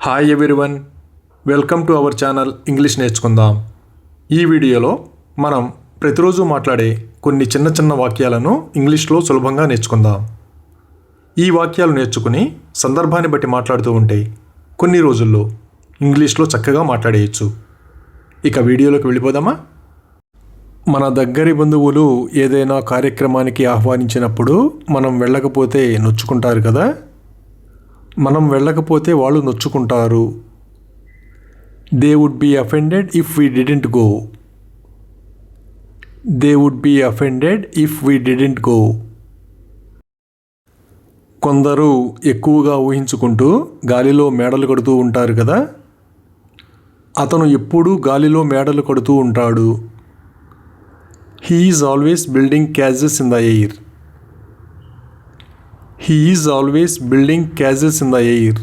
Hi everyone, welcome to our channel English నేర్చుకుందాం. ఈ వీడియోలో మనం ప్రతిరోజు మాట్లాడే కొన్ని చిన్న చిన్న వాక్యాలను ఇంగ్లీష్లో సులభంగా నేర్చుకుందాం. ఈ వాక్యాలు నేర్చుకుని సందర్భాన్ని బట్టి మాట్లాడుతూ ఉంటే కొన్ని రోజుల్లో ఇంగ్లీష్లో చక్కగా మాట్లాడేయచ్చు. ఇక వీడియోలోకి వెళ్ళిపోదామా? మన దగ్గరి బంధువులు ఏదైనా కార్యక్రమానికి ఆహ్వానించినప్పుడు మనం వెళ్ళకపోతే నొచ్చుకుంటారు కదా. మనం వెళ్ళకపోతే వాళ్ళు నొచ్చుకుంటారు. They would be offended if we didn't go. They would be offended if we didn't go. కొందరు ఎక్కువగా ఊహించుకుంటూ గాలిలో మేడలు కడుతూ ఉంటారు కదా. అతను ఎప్పుడూ గాలిలో మేడలు కడుతూ ఉంటాడు. He is always building causes in the air. He is always building castles in the air.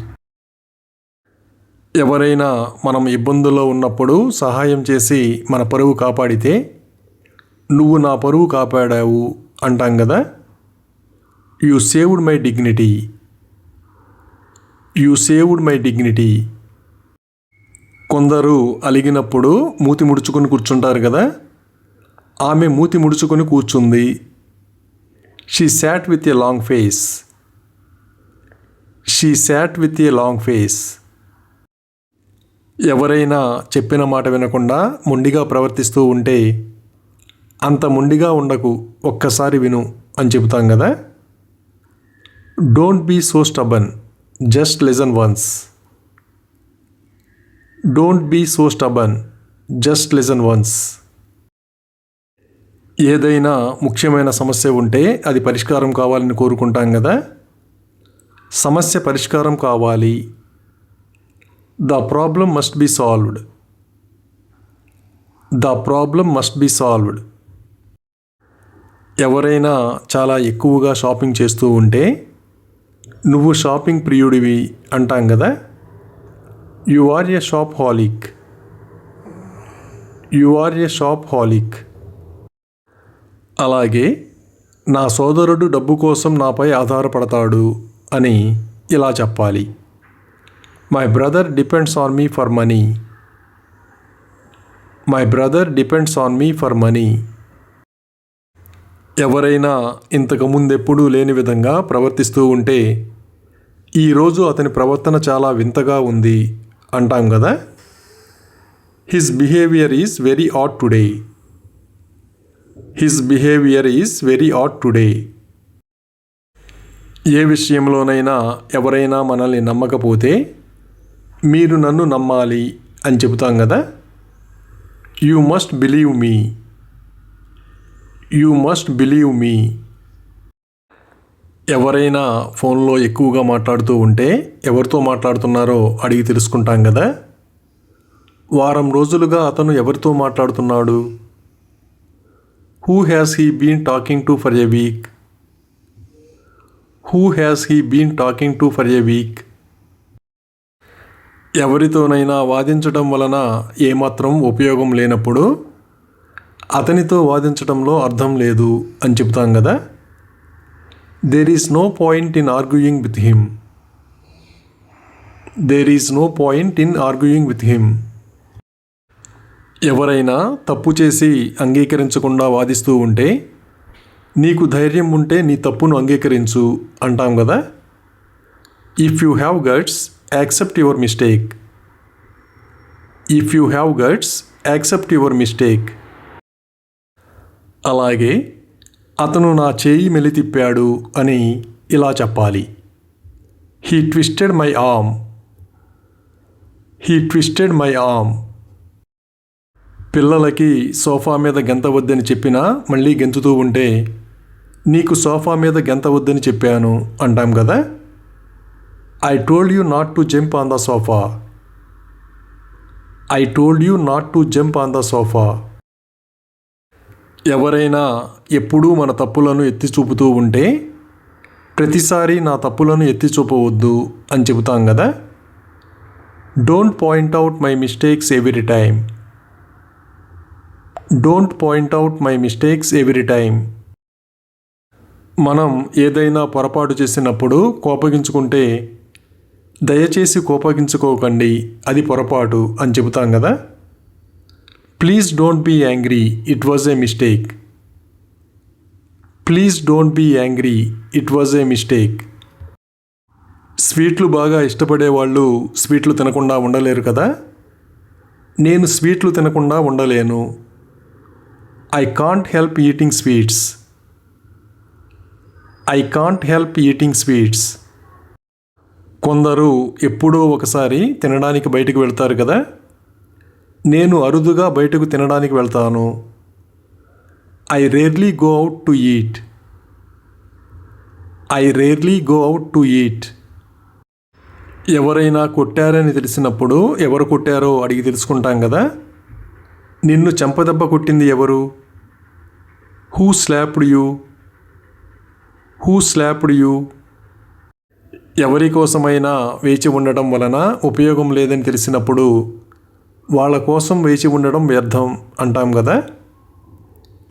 ఎవరైనా మనం ఇబ్బందుల్లో ఉన్నప్పుడు సహాయం చేసి మన పరువు కాపాడితే నువ్వు నా పరువు కాపాడావు అంటాం కదా. You saved my dignity. You saved my dignity. కొందరు అలిగినప్పుడు మూతి ముడుచుకొని కూర్చుంటారు కదా. ఆమె మూతి ముడుచుకొని కూర్చుంది. She sat with a long face. She sat with a long face. ఎవరైనా చెప్పిన మాట వినకుండా మొండిగా ప్రవర్తిస్తూ ఉంటే అంత మొండిగా ఉండకు, ఒక్కసారి విను అని చెబుతాం కదా. Don't be so stubborn, just listen once. Don't be so stubborn, just listen once. ఏదైనా ముఖ్యమైన సమస్య ఉంటే అది పరిష్కారం కావాలని కోరుకుంటాం కదా. సమస్య పరిష్కారం కావాలి. The problem must be solved. The problem must be solved. ఎవరైనా చాలా ఎక్కువగా షాపింగ్ చేస్తూ ఉంటే నువ్వు షాపింగ్ ప్రియుడివి అంటాం కదా. You are a shopaholic. You are a shopaholic. అలాగే నా సోదరుడు డబ్బు కోసం నాపై ఆధారపడతాడు అని ఇలా చెప్పాలి. My brother depends on me for money. My brother depends on me for money. ఎవరైనా ఇంతకుముందెప్పుడూ లేని విధంగా ప్రవర్తిస్తూ ఉంటే ఈరోజు అతని ప్రవర్తన చాలా వింతగా ఉంది అంటాం కదా. His behaviour is very odd today. His behaviour is very odd today. ఏ విషయంలోనైనా ఎవరైనా మనల్ని నమ్మకపోతే మీరు నన్ను నమ్మాలి అని చెబుతాం కదా. You must believe me. You must believe me. ఎవరైనా ఫోన్లో ఎక్కువగా మాట్లాడుతూ ఉంటే ఎవరితో మాట్లాడుతున్నారో అడిగి తెలుసుకుంటాం కదా. వారం రోజులుగా అతను ఎవరితో మాట్లాడుతున్నాడు. Who has he been talking to for a week. Who has he been talking to for a week. ఎవరితోనైనా వాదించడం వలన ఏమాత్రం ఉపయోగం లేనప్పుడు అతనితో వాదించడంలో అర్థం లేదు అని చెప్తాం కదా. There is no point in arguing with him. There is no point in arguing with him. ఎవరైనా తప్పు చేసి అంగీకరించకుండా వాదిస్తూ ఉంటే నీకు ధైర్యం ఉంటే నీ తప్పును అంగీకరించు అంటాం కదా. If you have guts accept your mistake. If you have guts accept your mistake. అలాగే అతను నా చేయి మెలితిప్పాడు అని ఇలా చెప్పాలి. He twisted my arm. He twisted my arm. పిల్లలకి సోఫా మీద గెంతవద్దని చెప్పినా మళ్ళీ గెంతుతూ ఉంటే నీకు సోఫా మీద గెంతవద్దని చెప్పాను అంటాం కదా. I told you not to jump on the sofa. I told you not to jump on the sofa. ఎవరైనా ఎప్పుడూ మన తప్పులను ఎత్తి చూపుతూ ఉంటే ప్రతిసారి నా తప్పులను ఎత్తి చూపవద్దు అని చెబుతాం కదా. Don't point out my mistakes every time. Don't point out my mistakes every time. మనం ఏదైనా పొరపాటు చేసినప్పుడు కోపగించుకుంటే దయచేసి కోపగించుకోకండి, అది పొరపాటు అని చెబుతాం కదా. Please don't be angry, it was a mistake. Please don't be angry, it was a mistake. స్వీట్లు బాగా ఇష్టపడే వాళ్ళు స్వీట్లు తినకుండా ఉండలేరు కదా. నేను స్వీట్లు తినకుండా ఉండలేను. I can't help eating sweets. I can't help eating sweets. కొందరు ఎప్పుడో ఒకసారి తినడానికి బయటకు వెళ్తారు కదా. నేను అరుదుగా బయటకు తినడానికి వెళ్తాను. I rarely go out to eat. I rarely go out to eat. ఎవరైనా కొట్టారని తెలిసినప్పుడు ఎవరు కొట్టారో అడిగి తెలుసుకుంటాం కదా. నిన్ను చెంపదెబ్బ కొట్టింది ఎవరు? Who slapped you? Who slapped you? ఎవరి కోసమైనా వేచి ఉండడం వలన ఉపయోగం లేదని తెలిసినప్పుడు వాళ్ళ కోసం వేచి ఉండడం వ్యర్థం అంటాం కదా.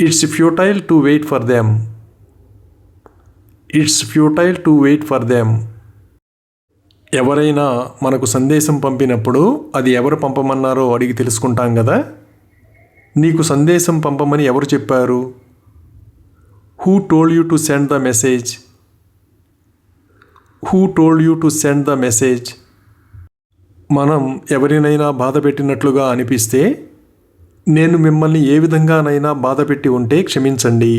It's futile to wait for them. It's futile to wait for them. ఎవరైనా మనకు సందేశం పంపినప్పుడు అది ఎవరు పంపమన్నారో అడిగి తెలుసుకుంటాం కదా. నీకు సందేశం పంపమని ఎవరు చెప్పారు? Who told you to send the message? Who told you to send the message? మనం ఎవరినైనా బాధ పెట్టినట్లుగా అనిపిస్తే, నేను మిమ్మల్ని ఏ విధంగానైనా బాధ పెట్టి ఉంటే క్షమించండి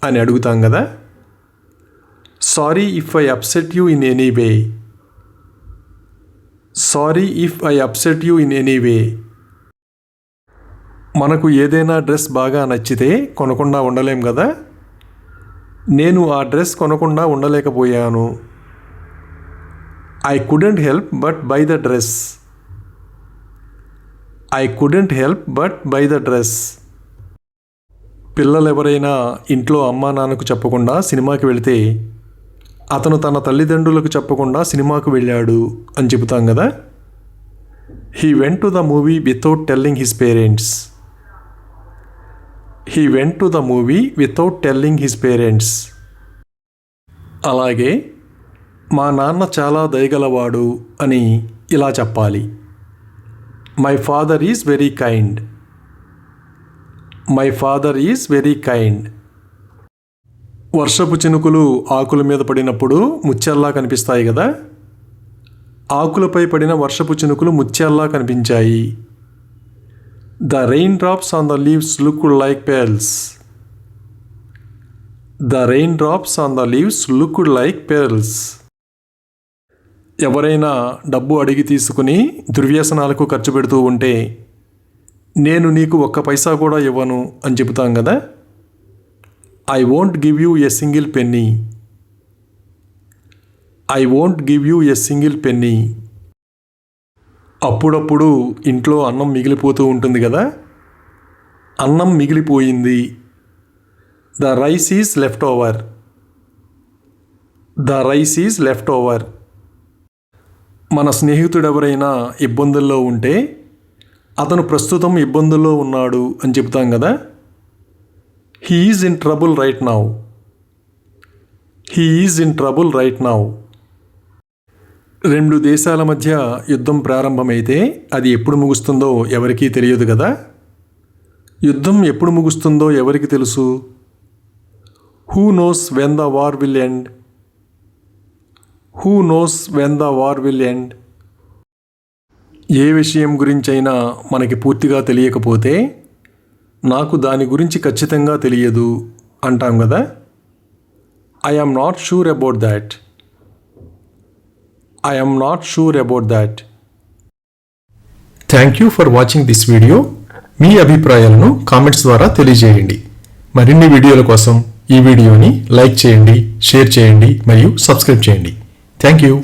అని అడుగుతాం కదా. Sorry if I upset you in any way. Sorry if I upset you in any way. మనకు ఏదైనా డ్రెస్ బాగా నచ్చితే కొనకుండా ఉండలేం కదా. నేను ఆ డ్రెస్ కొనకుండా ఉండలేకపోయాను. I couldn't help but buy the dress. I couldn't help but buy the dress. పిల్లలు ఎవరైనా ఇంట్లో అమ్మా నాన్నకు చెప్పకుండా సినిమాకి వెళితే అతను తన తల్లిదండ్రులకు చెప్పకుండా సినిమాకు వెళ్ళాడు అని చెబుతాం కదా. He went to the movie without telling his parents. He went to the movie without telling his parents. అలాగే మా నాన్న చాలా దయగలవాడు అని ఇలా చెప్పాలి. My father is very kind. My father is very kind. వర్షపు చినుకులు ఆకుల మీద పడినప్పుడు ముత్యాల్లా కనిపిస్తాయి కదా. ఆకులపై పడిన వర్షపు చినుకులు ముత్యాల్లా కనిపించాయి. The rain drops on the leaves looked like pearls. The rain drops on the leaves looked like pearls. ఎవరైనా డబ్బు అడిగి తీసుకుని దుర్వ్యసనాలకు ఖర్చు పెడుతూ ఉంటే, నేను నీకు ఒక్క పైసా కూడా ఇవ్వను అని చెబుతాం కదా. I won't give you a single penny. I won't give you a single penny. అప్పుడప్పుడు ఇంట్లో అన్నం మిగిలిపోతూ ఉంటుంది కదా. అన్నం మిగిలిపోయింది. The rice is left over. The rice is left over. మన స్నేహితుడెవరైనా ఇబ్బందుల్లో ఉంటే అతను ప్రస్తుతం ఇబ్బందుల్లో ఉన్నాడు అని చెప్తాం కదా. He is in trouble right now. He is in trouble right now. రెండు దేశాల మధ్య యుద్ధం ప్రారంభమైతే అది ఎప్పుడు ముగుస్తుందో ఎవరికీ తెలియదు కదా. యుద్ధం ఎప్పుడు ముగుస్తుందో ఎవరికి తెలుసు? Who knows when the war will end? Who knows when the war will end? ఏ విషయం గురించైనా మనకి పూర్తిగా తెలియకపోతే, నాకు దాని గురించి ఖచ్చితంగా తెలియదు అంటాం కదా. I am not sure about that. I am not sure about that. Thank you for watching this video. మీ అభిప్రాయాలను కామెంట్స్ ద్వారా తెలియజేయండి. మరిన్ని వీడియోల కోసం ఈ వీడియోని లైక్ చేయండి, షేర్ చేయండి మరియు సబ్స్క్రైబ్ చేయండి. Thank you.